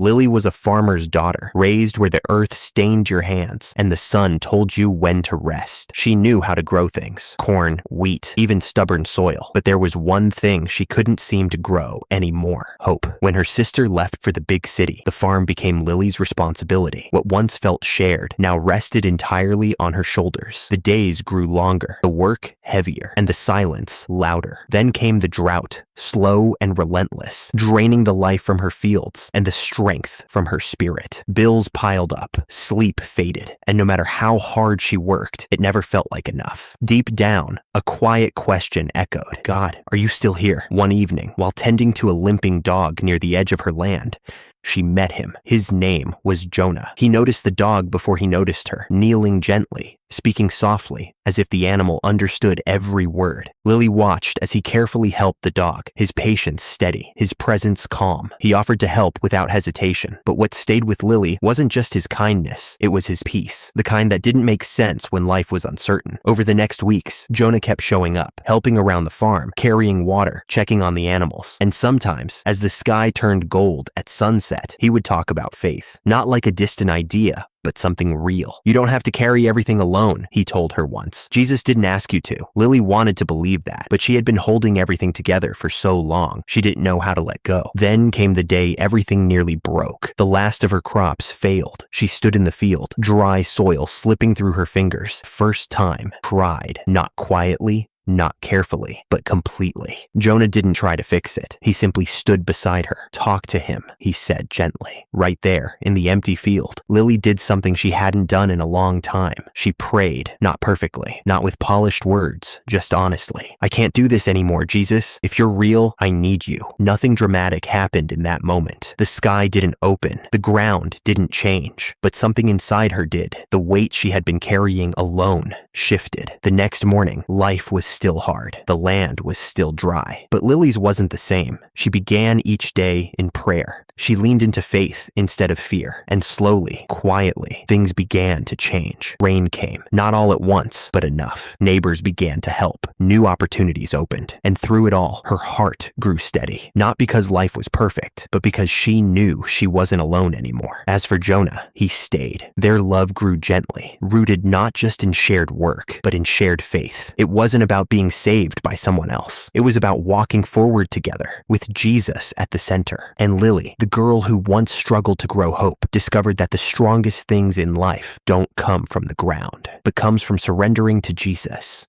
Lily was a farmer's daughter, raised where the earth stained your hands and the sun told you when to rest. She knew how to grow things: corn, wheat, even stubborn soil. But there was one thing she couldn't seem to grow anymore: hope. When her sister left for the big city, the farm became Lily's responsibility. What once felt shared now rested entirely on her shoulders. The days grew longer, the work heavier, and the silence louder. Then came the drought, slow and relentless, draining the life from her fields and the strength from her spirit. Bills piled up, sleep faded, and no matter how hard she worked, it never felt like enough. Deep down, a quiet question echoed: "God, are you still here?" One evening, while tending to a limping dog near the edge of her land, she met him. His name was Jonah. He noticed the dog before he noticed her, kneeling gently, speaking softly, as if the animal understood every word. Lily watched as he carefully helped the dog, his patience steady, his presence calm. He offered to help without hesitation, but what stayed with Lily wasn't just his kindness, it was his peace, the kind that didn't make sense when life was uncertain. Over the next weeks, Jonah kept showing up, helping around the farm, carrying water, checking on the animals, and sometimes, as the sky turned gold at sunset, he would talk about faith, not like a distant idea, but something real. "You don't have to carry everything alone," he told her once. Jesus didn't ask you to. Lily wanted to believe that, but she had been holding everything together for so long, she didn't know how to let go. Then came the day everything nearly broke. The last of her crops failed. She stood in the field, dry soil slipping through her fingers. First time, cried, not quietly, not carefully, but completely. Jonah didn't try to fix it. He simply stood beside her. "Talk to him," he said gently. Right there, in the empty field, Lily did something she hadn't done in a long time. She prayed, not perfectly, not with polished words, just honestly. "I can't do this anymore, Jesus. If you're real, I need you." Nothing dramatic happened in that moment. The sky didn't open. The ground didn't change. But something inside her did. The weight she had been carrying alone shifted. The next morning, life was still hard. The land was still dry. But Lily's wasn't the same. She began each day in prayer. She leaned into faith instead of fear. And slowly, quietly, things began to change. Rain came. Not all at once, but enough. Neighbors began to help. New opportunities opened. And through it all, her heart grew steady. Not because life was perfect, but because she knew she wasn't alone anymore. As for Jonah, he stayed. Their love grew gently, rooted not just in shared work, but in shared faith. It wasn't about being saved by someone else. It was about walking forward together, with Jesus at the center. And Lily, the girl who once struggled to grow hope, discovered that the strongest things in life don't come from the ground, but comes from surrendering to Jesus.